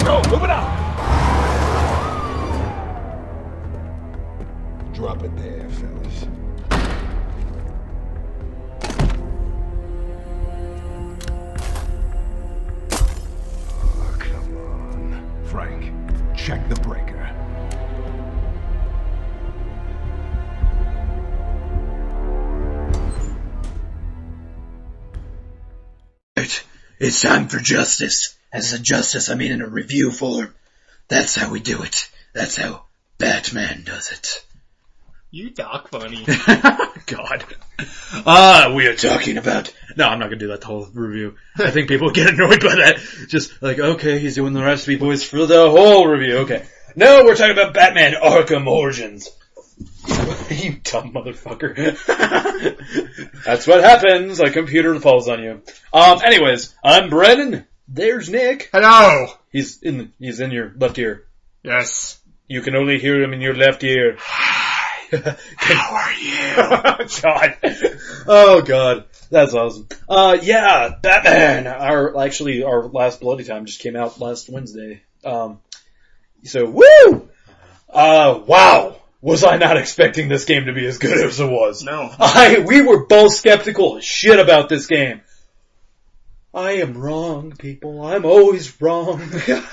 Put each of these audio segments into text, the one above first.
Go, move it up! Drop it there, fellas. Oh, come on. Frank, check the breaker. It's time for justice. As a justice, I mean in a review form. That's how we do it. That's how Batman does it. You talk funny. God. We are talking about... No, I'm not going to do that whole review. I think people get annoyed by that. Just like, okay, he's doing the raspy voice for the whole review. Okay. No, we're talking about Batman Arkham Origins. You dumb motherfucker. That's what happens. A computer falls on you. Anyways, I'm Brennan. There's Nick. Hello. He's in your left ear. Yes. You can only hear him in your left ear. How are you? God. Oh God. That's awesome. Yeah, Batman. Our last Bloody Time just came out last Wednesday. So woo! Wow. Was I not expecting this game to be as good as it was? No. We were both skeptical as shit about this game. I am wrong, people. I'm always wrong. Every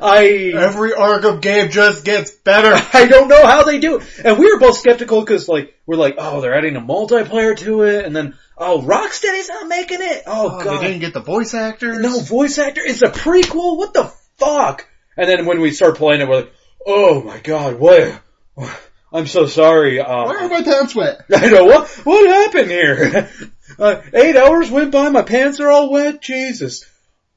Arkham game just gets better. I don't know how they do it. And we were both skeptical because, we're like, oh, they're adding a multiplayer to it, and then, oh, Rocksteady's not making it. Oh, God. They didn't get the voice actors? No voice actor. It's a prequel? What the fuck? And then when we start playing it, we're like, oh my God, what? I'm so sorry. Why are my pants wet? I know, what happened here? 8 hours went by, my pants are all wet, Jesus.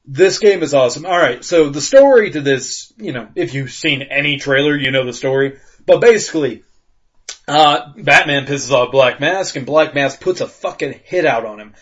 This game is awesome. Alright, so the story to this, if you've seen any trailer, you know the story. But basically, Batman pisses off Black Mask, and Black Mask puts a fucking hit out on him.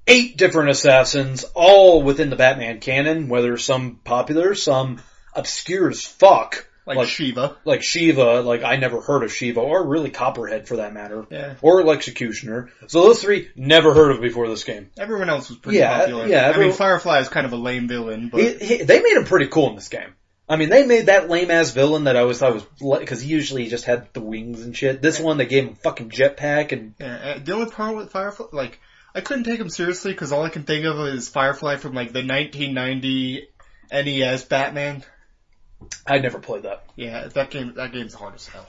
8 different assassins, all within the Batman canon, whether some popular, some obscure as fuck. Like Shiva. Like Shiva, I never heard of Shiva, or really Copperhead for that matter. Yeah. Or Executioner. So those 3, never heard of before this game. Everyone else was pretty popular. Yeah, I mean, Firefly is kind of a lame villain, but... They made him pretty cool in this game. I mean, they made that lame-ass villain that I always thought was... Because he usually just had the wings and shit. This one, they gave him a fucking jetpack and... Yeah, the only problem with Firefly, I couldn't take him seriously because all I can think of is Firefly from, the 1990 NES Batman. I never played that. Yeah, that game's hard as hell.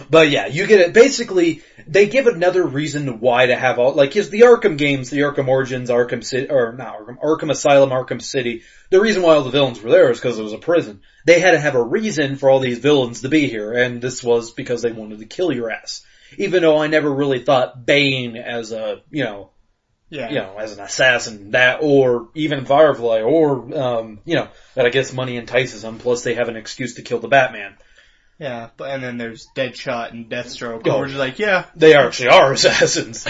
But yeah, you get it. Basically, they give another reason why to have all, because the Arkham games, the Arkham Origins, Arkham City, or not Arkham, Arkham Asylum, Arkham City, the reason why all the villains were there is because it was a prison. They had to have a reason for all these villains to be here, and this was because they wanted to kill your ass. Even though I never really thought Bane as a, as an assassin, or even Firefly, or, that I guess money entices them, plus they have an excuse to kill the Batman. Yeah, and then there's Deadshot and Deathstroke, and we're just like, yeah. They actually are assassins.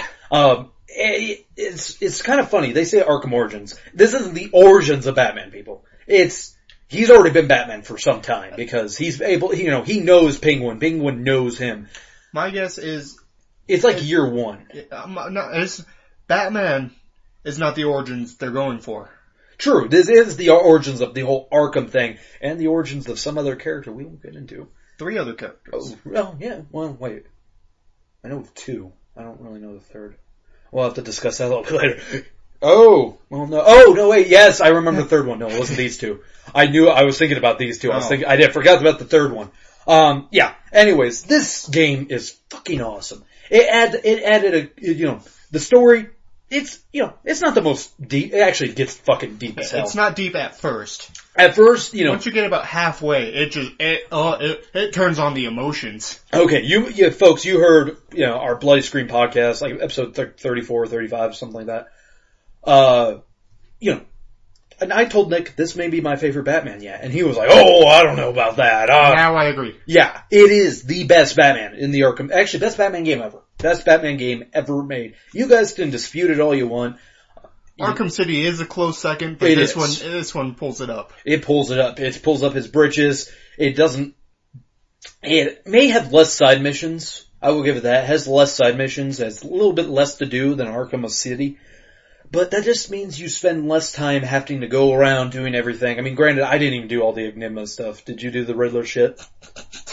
It's kind of funny, they say Arkham Origins. This isn't the origins of Batman, people. He's already been Batman for some time, because he's able, he knows Penguin. Penguin knows him. My guess is... It's year one. Batman is not the origins they're going for. True, this is the origins of the whole Arkham thing, and the origins of some other character we won't get into. 3 other characters. Oh, yeah, well, wait. I know of 2. I don't really know the third. We'll have to discuss that a little bit later. Oh, well, no. Oh, no, wait, yes, I remember the third one. No, it wasn't these 2. I was thinking about these 2. I forgot about the third one. Yeah, anyways, this game is fucking awesome. It added the story, it's not the most deep. It actually gets fucking deep as hell. It's not deep at first. At first, once you get about halfway, it turns on the emotions. Okay, you folks, you heard, our Bloody Screen podcast, episode 34, 35, something like that. And I told Nick, this may be my favorite Batman yet. And he was like, oh, I don't know about that. Now I agree. Yeah, it is the best Batman in the Arkham. Actually, best Batman game ever. Best Batman game ever made. You guys can dispute it all you want. Arkham City is a close second, but this one pulls it up. It pulls it up. It pulls up his britches. It may have less side missions. I will give it that. It has less side missions. It has a little bit less to do than Arkham City. But that just means you spend less time having to go around doing everything. I mean, granted, I didn't even do all the Enigma stuff. Did you do the Riddler shit?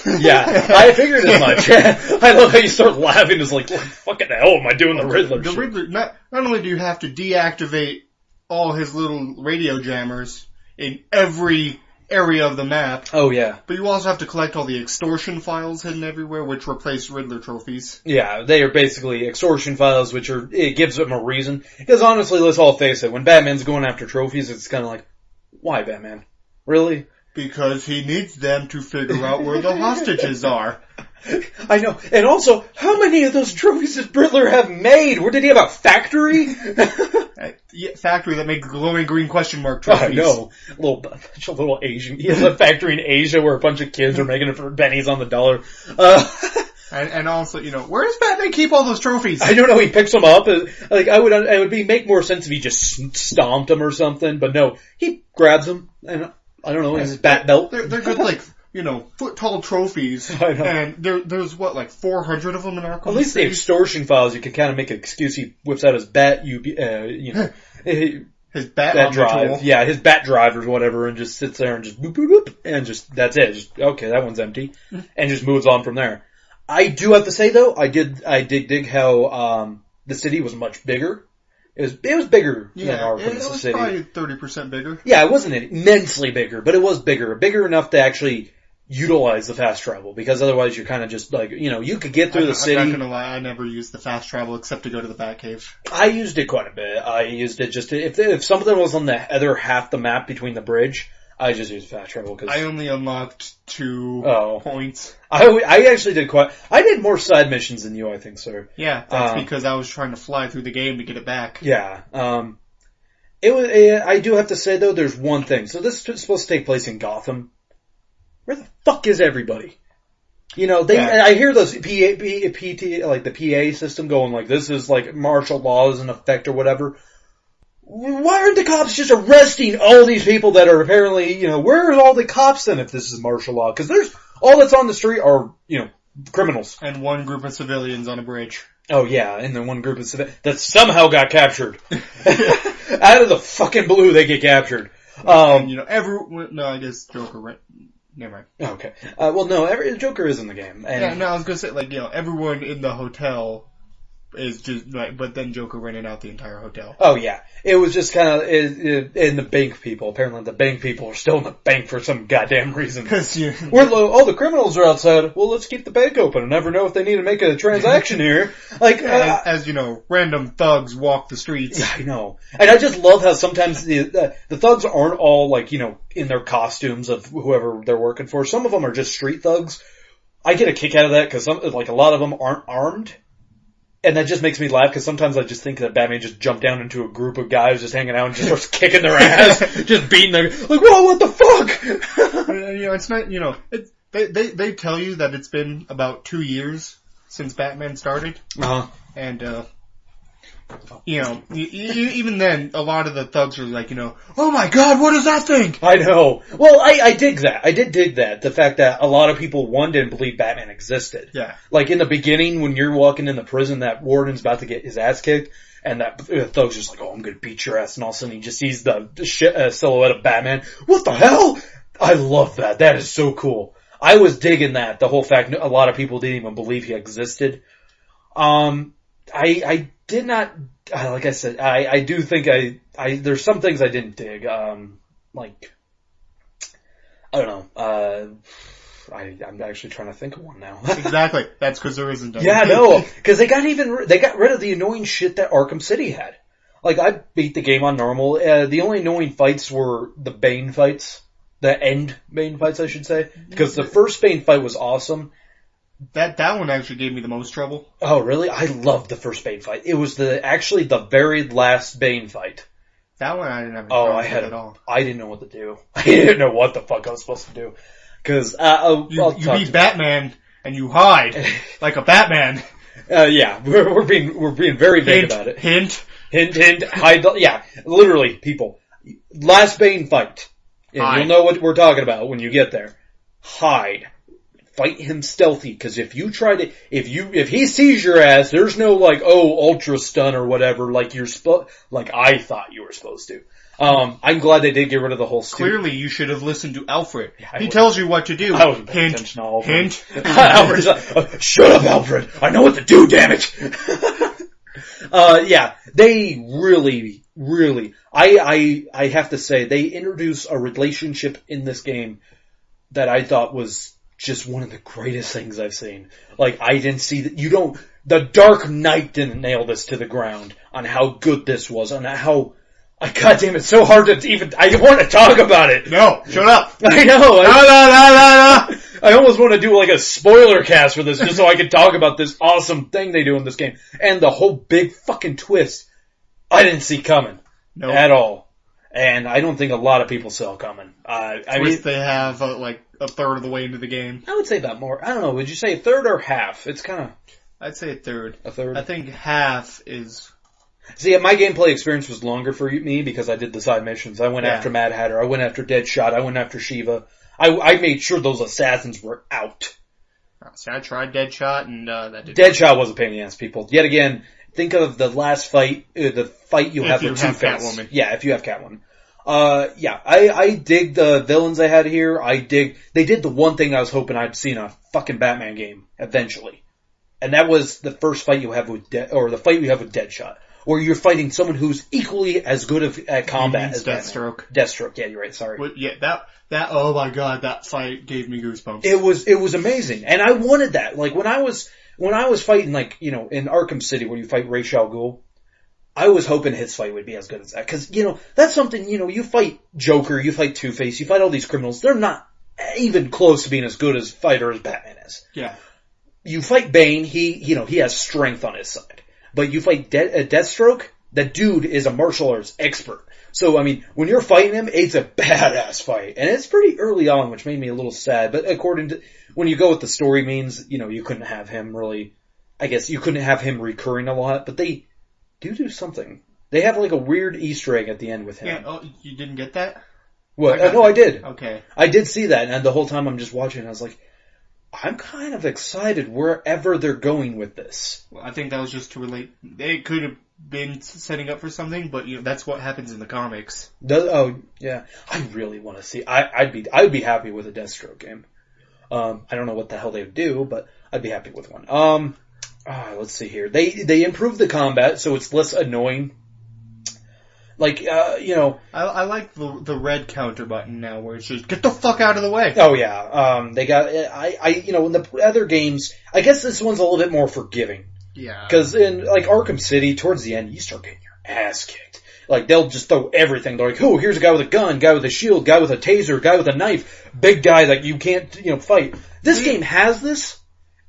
Yeah, I figured as much. I love how you start laughing. It's like, fucking hell am I doing the Riddler shit? The Riddler, not only do you have to deactivate all his little radio jammers in every area of the map. Oh, yeah. But you also have to collect all the extortion files hidden everywhere, which replace Riddler trophies. Yeah, they are basically extortion files, which are, it gives them a reason. Because honestly, let's all face it, when Batman's going after trophies, it's kind of like, why Batman? Really? Because he needs them to figure out where the hostages are. I know. And also, how many of those trophies does Riddler have made? Where did he have a factory? Factory that makes glowing green question mark trophies. I know. A little Asian. He has a factory in Asia where a bunch of kids are making it for pennies on the dollar. And also, where does Batman keep all those trophies? I don't know. He picks them up. Like, it would make more sense if he just stomped them or something. But no, he grabs them and I don't know, his bat belt. They're good, like, foot tall trophies. I know. And there's 400 of them in Arkham. At least City? the extortion files, you can kind of make an excuse. He whips out his bat, his bat drive. tool. Yeah, his bat drive or whatever, and just sits there and just boop, boop, boop, and just, that's it. Just, okay, that one's empty. And just moves on from there. I do have to say though, I did dig how, the city was much bigger. It was bigger than Arkham City. It was probably 30% bigger. Yeah, it wasn't immensely bigger, but it was bigger. Bigger enough to actually utilize the fast travel, because otherwise you're kind of just like, you could get through the city. I'm not gonna lie, I never used the fast travel except to go to the Batcave. I used it quite a bit. I used it just to, if something was on the other half the map between the bridge, I just used fast travel because I only unlocked 2 points. I actually did more side missions than you, I think, sir. Yeah, that's because I was trying to fly through the game to get it back. Yeah. I do have to say though, there's one thing. So this is supposed to take place in Gotham. Where the fuck is everybody? I hear those PT, like the PA system going like, this is like martial law is in effect or whatever. Why aren't the cops just arresting all these people that are apparently, where are all the cops then if this is martial law? Because all that's on the street are, criminals. And one group of civilians on a bridge. Oh yeah, and then one group of civilians that somehow got captured. Out of the fucking blue they get captured. I guess Joker went. Never mind. Okay. Joker is in the game. And I was gonna say, everyone in the hotel is just, but then Joker rented out the entire hotel. Oh yeah. It was just kind of, in the bank people. Apparently the bank people are still in the bank for some goddamn reason. The criminals are outside. Well, let's keep the bank open and never know if they need to make a transaction here. As random thugs walk the streets. Yeah, I know. And I just love how sometimes the thugs aren't all in their costumes of whoever they're working for. Some of them are just street thugs. I get a kick out of that because a lot of them aren't armed. And that just makes me laugh because sometimes I just think that Batman just jumped down into a group of guys just hanging out and just starts kicking their ass, just beating them. Like, whoa, what the fuck? It's not, they tell you that it's been about 2 years since Batman started. Uh-huh. And, even then, a lot of the thugs are like, oh my god, what is that thing? I know. Well, I dig that. I did dig that. The fact that a lot of people, didn't believe Batman existed. Yeah. Like in the beginning, when you're walking in the prison, that warden's about to get his ass kicked, and that thug's just like, oh, I'm gonna beat your ass, and all of a sudden he just sees the silhouette of Batman. What the hell? I love that. That is so cool. I was digging that. The whole fact a lot of people didn't even believe he existed. I did not, like I said, I do think there's some things I didn't dig, I don't know, I'm actually trying to think of one now. Exactly. That's because there isn't any. Yeah, no, because they got rid of the annoying shit that Arkham City had. I beat the game on normal, the only annoying fights were the Bane fights. The end Bane fights, I should say. Because the first Bane fight was awesome. That one actually gave me the most trouble. Oh, really? I loved the first Bane fight. It was actually the very last Bane fight. That one I didn't have any problem with at all. I didn't know what to do. I didn't know what the fuck I was supposed to do. Cause, you beat Batman and you hide like a Batman. Yeah, we're being very vague about it. Hint, hide, yeah, literally, people. Last Bane fight. And you'll know what we're talking about when you get there. Hide. fight him stealthy, because if he sees your ass, there's no like, oh, ultra stun or whatever, like like I thought you were supposed to. I'm glad they did get rid of the whole Clearly, you should have listened to Alfred. Yeah, He tells you what to do. I wasn't paying Hint, attention to Alfred. hint. Alfred's like, shut up, Alfred. I know what to do, damn it. Yeah, they really, I have to say, they introduced a relationship in this game that I thought was just one of the greatest things I've seen. Like, I didn't see that, the Dark Knight didn't nail this to the ground on how good this was, on how, God damn, it's so hard to even, I want to talk about it. No, shut up. I know. No. I almost want to do like a spoiler cast for this just so I can talk about this awesome thing they do in this game. And the whole big fucking twist, I didn't see coming. Nope. At all. And I don't think a lot of people saw coming. I mean, they have like a third of the way into the game. I would say about more. I don't know, would you say a third or half? It's kind of... I'd say a third. A third? I think half is... See, my gameplay experience was longer for me because I did the side missions. I went after Mad Hatter. I went after Deadshot. I went after Shiva. I made sure those assassins were out. See, I tried Deadshot and that didn't Deadshot was a pain in the ass, people. Yet again, think of the last fight, the fight you have with Two-Face. Catwoman. Yeah, if you have Catwoman. Yeah, I dig the villains they had here. They did the one thing I was hoping I'd see in a fucking Batman game, eventually. And that was the first fight you have with the fight you have with Deadshot. Where you're fighting someone who's equally as good at combat as Deathstroke. Batman. Deathstroke, yeah, you're right, sorry. Well, yeah, that, oh my god, that fight gave me goosebumps. It was amazing. And I wanted that. Like, when I was fighting, like, in Arkham City where you fight Ra's al Ghul, I was hoping his fight would be as good as that. Cause, that's something, you fight Joker, you fight Two-Face, you fight all these criminals, they're not even close to being as good as fighter as Batman is. Yeah. You fight Bane, he has strength on his side. But you fight Deathstroke, that dude is a martial arts expert. So, I mean, when you're fighting him, it's a badass fight. And it's pretty early on, which made me a little sad. But according to, when you go with the story means, you couldn't have him really, I guess you couldn't have him recurring a lot. But they do something. They have like a weird Easter egg at the end with him. Yeah, oh, you didn't get that? What? No, I did. Okay. I did see that, and the whole time I'm just watching, I was like, I'm kind of excited wherever they're going with this. Well, I think that was just to relate. They could have been setting up for something, but that's what happens in the comics. Oh yeah, I really want to see. I'd be happy with a Deathstroke game. I don't know what the hell they would do, but I'd be happy with one. Let's see here. They improved the combat so it's less annoying. Like, I like the red counter button now where it's just, get the fuck out of the way! Oh yeah, they got, in the other games, I guess this one's a little bit more forgiving. Yeah. Cause in, like, Arkham City, towards the end, you start getting your ass kicked. Like, they'll just throw everything. They're like, oh, here's a guy with a gun, guy with a shield, guy with a taser, guy with a knife, big guy that you can't, fight. This game has this,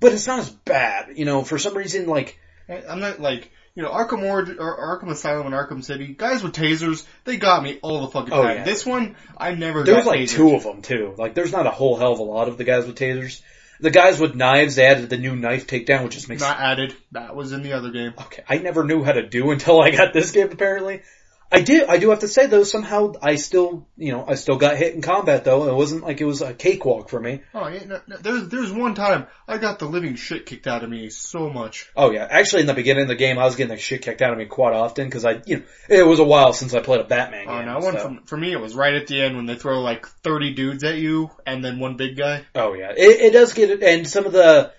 but it's not as bad, for some reason, like... I'm not, like... Arkham Asylum and Arkham City, guys with tasers, they got me all the fucking time. Yeah. This one, I never There's got like tasered. two of them too. Like, there's not a whole hell of a lot of the guys with tasers. The guys with knives, they added the new knife takedown, which just makes... Not added. That was in the other game. Okay, I never knew how to do until I got this game, apparently. I do have to say, though, somehow I still got hit in combat, though. It wasn't like it was a cakewalk for me. Oh, yeah, no, there's one time I got the living shit kicked out of me so much. Oh, yeah. Actually, in the beginning of the game, I was getting the shit kicked out of me quite often, because it was a while since I played a Batman game. Oh, no, for me, it was right at the end when they throw like 30 dudes at you, and then one big guy. Oh, yeah. It does get it, and some of the,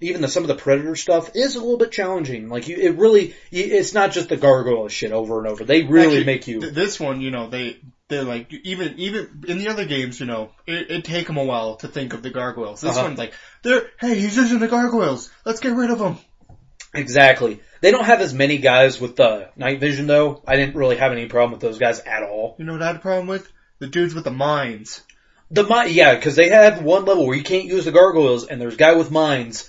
even some of the Predator stuff is a little bit challenging. Like, it's not just the gargoyle shit over and over. They really Actually, make you... This one, they're like, even in the other games, it'd take them a while to think of the gargoyles. This one's like, hey, he's using the gargoyles. Let's get rid of them. Exactly. They don't have as many guys with the night vision, though. I didn't really have any problem with those guys at all. You know what I had a problem with? The dudes with the mines. Yeah, because they have one level where you can't use the gargoyles, and there's a guy with mines,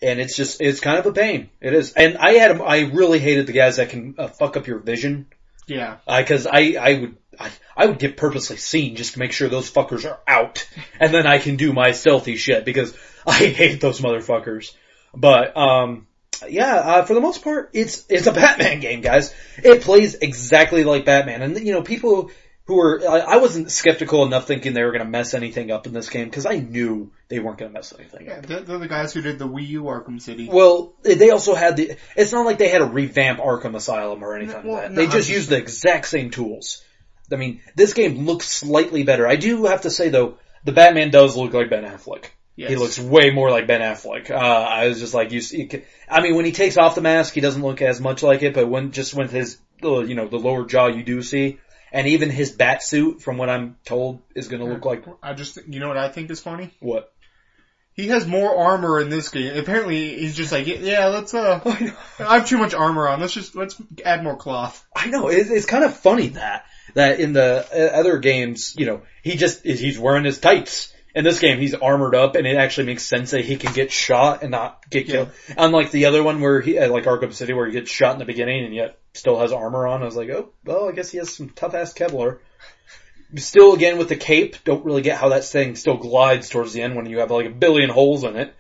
and it's kind of a pain. It is. And I really hated the guys that can fuck up your vision. Yeah. Because I would get purposely seen just to make sure those fuckers are out, and then I can do my stealthy shit, because I hate those motherfuckers. But, for the most part, it's a Batman game, guys. It plays exactly like Batman. And, people I wasn't skeptical enough thinking they were going to mess anything up in this game, because I knew they weren't going to mess anything up. Yeah, they're the guys who did the Wii U Arkham City. Well, they also had it's not like they had to revamp Arkham Asylum or anything like that. They just used the exact same tools. I mean, this game looks slightly better. I do have to say, though, the Batman does look like Ben Affleck. Yes. He looks way more like Ben Affleck. I was just like, when he takes off the mask, he doesn't look as much like it, but with his, the lower jaw you do see, and even his bat suit, from what I'm told, is going to look like... you know what I think is funny? What? He has more armor in this game. Apparently, he's just like, yeah, let's, I have too much armor on. Let's add more cloth. I know. It's kind of funny that in the other games, he's wearing his tights. In this game, he's armored up, and it actually makes sense that he can get shot and not get killed. Yeah. Unlike the other one where like Arkham City, where he gets shot in the beginning and yet still has armor on. I was like, oh, well, I guess he has some tough-ass Kevlar. Still, again, with the cape, don't really get how that thing still glides towards the end when you have like a billion holes in it.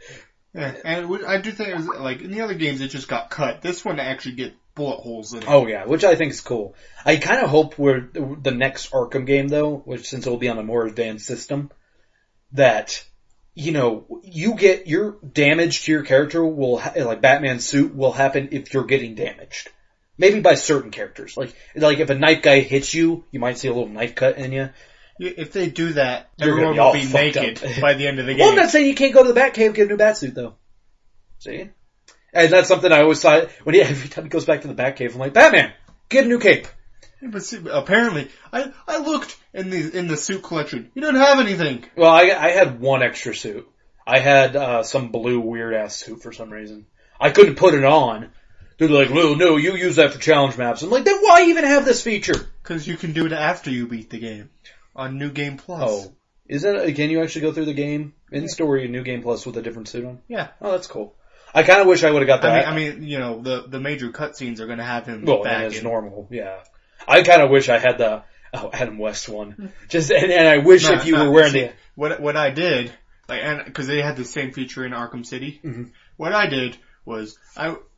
Yeah, and I do think it was, like, in the other games it just got cut. This one actually get bullet holes in it. Oh yeah, which I think is cool. I kind of hope the next Arkham game, though, which since it will be on a more advanced system, that, you get your damage to your character like Batman's suit will happen if you're getting damaged. Maybe by certain characters. Like if a knife guy hits you, you might see a little knife cut in you. If they do that, everyone will be naked by the end of the game. Well, I'm not saying you can't go to the Batcave and get a new Batsuit, though. See? And that's something I always thought, every time he goes back to the Batcave, I'm like, Batman, get a new cape. But see, apparently, I looked in the suit collection. You don't have anything. Well, I had one extra suit. I had some blue weird ass suit for some reason. I couldn't put it on. They're like, no, you use that for challenge maps. I'm like, then why even have this feature? Because you can do it after you beat the game on New Game Plus. Oh, can you actually go through the game in story New Game Plus with a different suit on? Yeah. Oh, that's cool. I kind of wish I would have got that. I mean, the major cutscenes are going to have him back as normal. Yeah. I kind of wish I had the Adam West one. And I wish if you were wearing the... What I did, because they had the same feature in Arkham City, what I did was,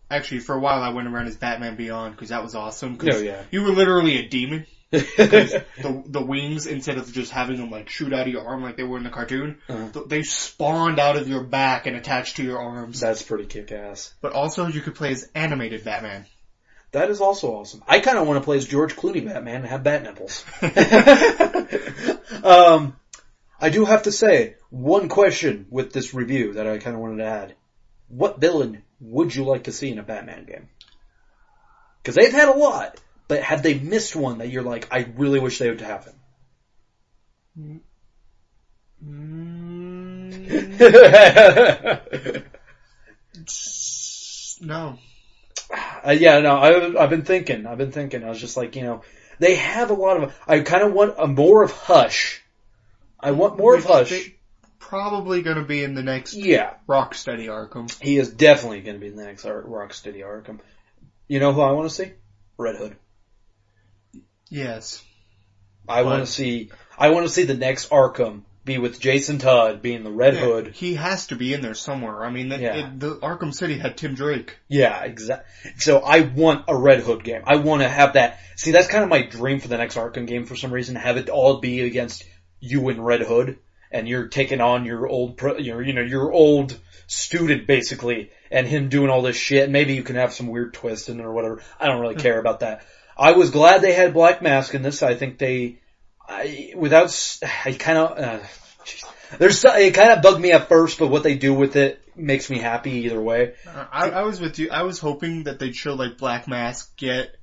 actually for a while I went around as Batman Beyond, because that was awesome. You were literally a demon. the wings, instead of just having them shoot out of your arm like they were in the cartoon, they spawned out of your back and attached to your arms. That's pretty kick-ass. But also you could play as animated Batman. That is also awesome. I kind of want to play as George Clooney Batman and have bat nipples. I do have to say, one question with this review that I kind of wanted to add. What villain would you like to see in a Batman game? Because they've had a lot, but have they missed one that you're like, I really wish they would happen? No. I've been thinking. I was just like, they have a lot of, I kind of want more of Hush. I want more of Hush. Probably going to be in the next Rocksteady Arkham. He is definitely going to be in the next Rocksteady Arkham. You know who I want to see? Red Hood. Yes. I want to see the next Arkham be with Jason Todd being the Red Hood. He has to be in there somewhere. I mean, the Arkham City had Tim Drake. Yeah, exactly. So I want a Red Hood game. I want to have that. See, that's kind of my dream for the next Arkham game for some reason. Have it all be against you and Red Hood. And you're taking on your old student basically, and him doing all this shit. And maybe you can have some weird twist in it or whatever. I don't really care about that. I was glad they had Black Mask in this. I think it kind of bugged me at first, but what they do with it makes me happy either way. I was with you. I was hoping that they'd show Black Mask get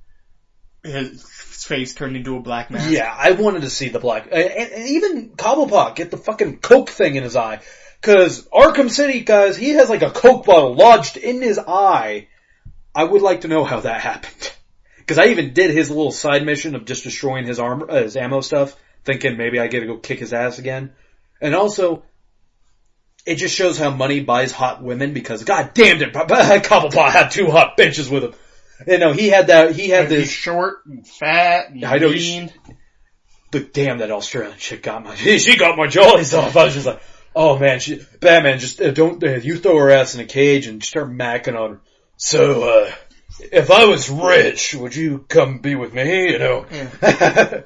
his face turned into a black mask. Yeah, I wanted to see the black, and even Cobblepot get the fucking Coke thing in his eye. Cause Arkham City, guys, he has a Coke bottle lodged in his eye. I would like to know how that happened. Cause I even did his little side mission of just destroying his armor, his ammo stuff, thinking maybe I get to go kick his ass again. And also, it just shows how money buys hot women because god damn it, Cobblepot had 2 hot bitches with him. He had this... He's short and fat and lean. But damn, that Australian chick got she got my jollies off. I was just like, oh man, Batman, just you throw her ass in a cage and start macking on her. So, if I was rich, would you come be with me, Yeah.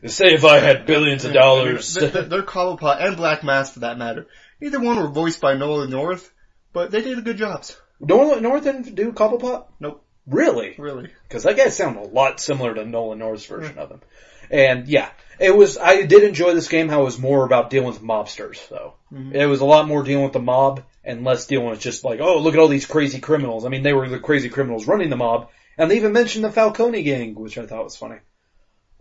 Say if I had billions of dollars. They're Cobblepot and Black Mask for that matter. Neither one were voiced by Nolan North, but they did good jobs. Nolan North didn't do Cobblepot? Nope. Really? Really. Because that guy sounded a lot similar to Nolan North's version of him. And yeah, I did enjoy this game how it was more about dealing with mobsters, though. Mm-hmm. It was a lot more dealing with the mob and less dealing with just like, oh, look at all these crazy criminals. I mean, they were the crazy criminals running the mob, and they even mentioned the Falcone gang, which I thought was funny.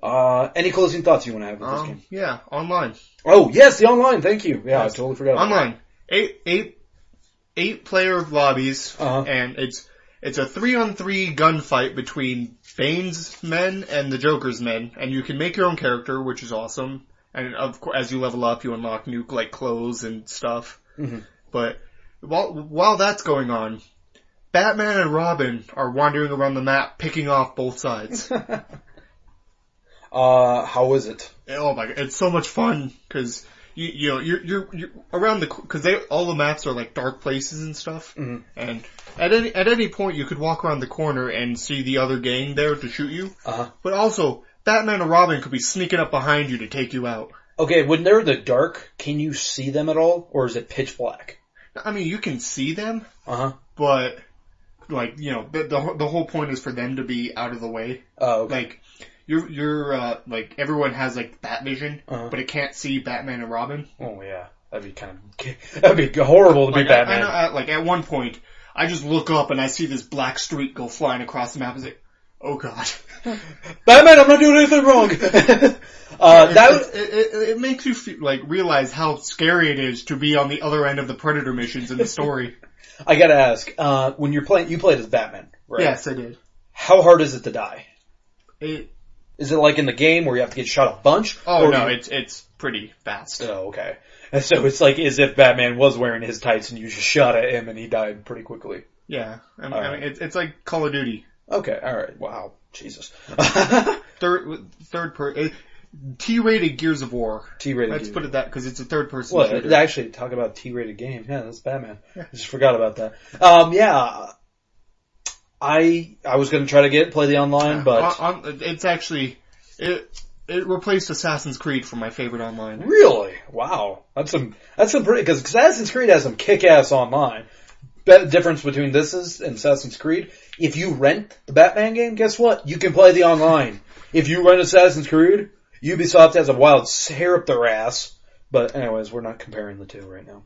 Any closing thoughts you want to have with this game? Yeah, online. Oh, yes, the online, thank you. Yeah, yes. I totally forgot about online. That. Eight player lobbies, and it's a 3-on-3 gunfight between Bane's men and the Joker's men, and you can make your own character, which is awesome. And of course, as you level up, you unlock new like clothes and stuff. Mm-hmm. But while that's going on, Batman and Robin are wandering around the map, picking off both sides. How is it? Oh my god, it's so much fun because you're around because all the maps are like dark places and stuff, mm-hmm. and at any point you could walk around the corner and see the other gang there to shoot you. But also Batman and Robin could be sneaking up behind you to take you out. Okay, when they're in the dark, can you see them at all, or is it pitch black? I mean, you can see them, but like the whole point is for them to be out of the way. Oh, okay. Like. You're like, everyone has like bat vision, but it can't see Batman and Robin. Oh yeah. That'd be horrible to be Batman. At one point, I just look up and I see this black streak go flying across the map. I was like, oh god. Batman, I'm not doing anything wrong! It makes you realize how scary it is to be on the other end of the Predator missions in the story. I gotta ask, when you played as Batman, right? Yes, I did. How hard is it to die? Is it like in the game where you have to get shot a bunch? Oh, no, it's pretty fast. Oh, okay. And so it's like as if Batman was wearing his tights and you just shot at him and he died pretty quickly. Yeah. I mean, it's like Call of Duty. Okay, alright. Wow. Jesus. Third person. T-rated Gears of War. T-rated Let's put it that, because it's a third person shooter. Actually, talk about T-rated game. Yeah, that's Batman. I just forgot about that. Yeah. I was going to try to play the online, but it's actually it replaced Assassin's Creed for my favorite online. Really? Wow, that's some pretty, because Assassin's Creed has some kick-ass online. The difference between this and Assassin's Creed, if you rent the Batman game, guess what? You can play the online. If you rent Assassin's Creed, Ubisoft has a wild hair up their ass. But anyways, we're not comparing the two right now.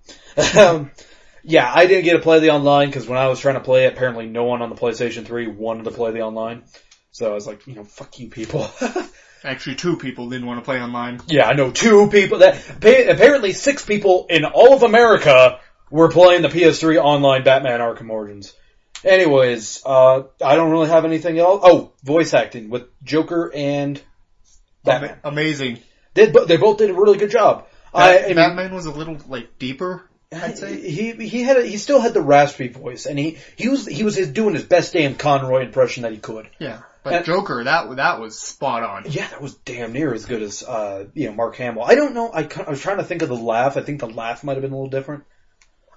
Yeah, I didn't get to play the online because when I was trying to play it, apparently no one on the PlayStation 3 wanted to play the online. So I was like, fuck you people. Actually, 2 people didn't want to play online. Yeah, I know 2 people. Apparently 6 people in all of America were playing the PS3 online Batman Arkham Origins. Anyways, I don't really have anything else. Oh, voice acting with Joker and Batman. Amazing. They both did a really good job. Batman was a little, deeper. I'd say he still had the raspy voice, and he was doing his best damn Conroy impression that he could. Yeah, but Joker, that was spot on. Yeah, that was damn near as good as Mark Hamill. I don't know. I was trying to think of the laugh. I think the laugh might have been a little different.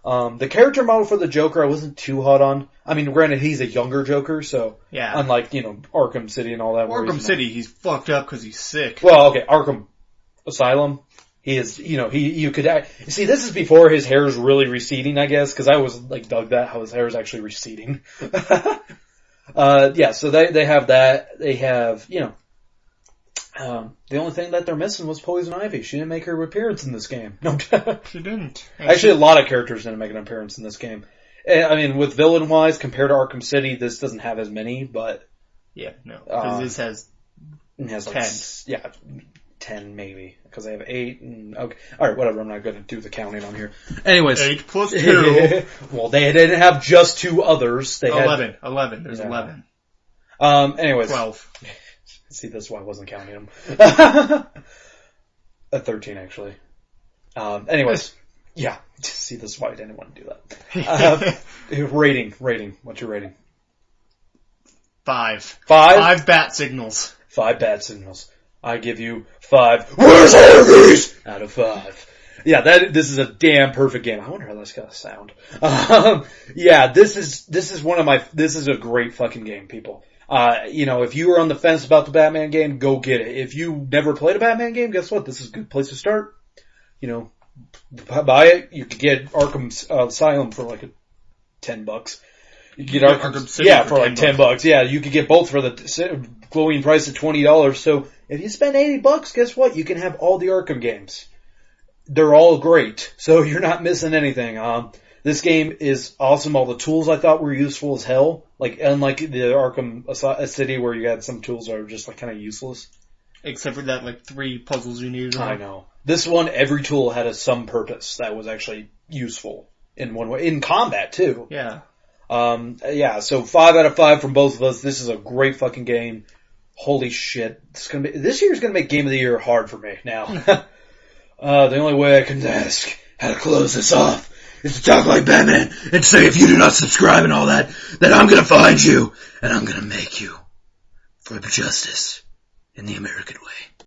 The character model for the Joker, I wasn't too hot on. I mean, granted, he's a younger Joker, so yeah. Unlike Arkham City and all that. Arkham City, he's fucked up because he's sick. Well, okay, Arkham Asylum. He is, you could, see, this is before his hair is really receding, I guess, because I was, dug that, how his hair is actually receding. Yeah, so they have that. They have, the only thing that they're missing was Poison Ivy. She didn't make her appearance in this game. No, she didn't. Actually, a lot of characters didn't make an appearance in this game. I mean, with villain-wise, compared to Arkham City, this doesn't have as many, but... Yeah, no, because this has 10. 10 maybe, because I have 8 and okay. Alright, whatever, I'm not going to do the counting on here. Anyways. 8 plus 2. Well, they didn't have just 2 others. They 11. 11. There's 11. Anyways. 12. See, that's why I wasn't counting them. 13 actually. Anyways. Yeah. See, this is why I didn't want to do that. Rating. What's your rating? 5. 5? 5 bat signals. 5 bat signals. I give you 5. Where's Harry's? Out of 5. Yeah, this is a damn perfect game. I wonder how that's gonna sound. Yeah, this is a great fucking game, people. If you were on the fence about the Batman game, go get it. If you never played a Batman game, guess what? This is a good place to start. Buy it. You could get Arkham Asylum for like $10. You could get Arkham City for like $10. Yeah, you could get both for the glowing price of $20. So if you spend $80, guess what? You can have all the Arkham games. They're all great, so you're not missing anything. This game is awesome. All the tools I thought were useful as hell. Like, unlike the Arkham City where you had some tools that are just like kind of useless. Except for that, like, 3 puzzles you needed. I know. This one, every tool had some purpose that was actually useful in one way. In combat, too. Yeah. So 5 out of 5 from both of us. This is a great fucking game. Holy shit. This year's gonna make Game of the Year hard for me now. The only way I can ask how to close this off is to talk like Batman and say if you do not subscribe and all that, then I'm gonna find you and I'm gonna make you for justice in the American way.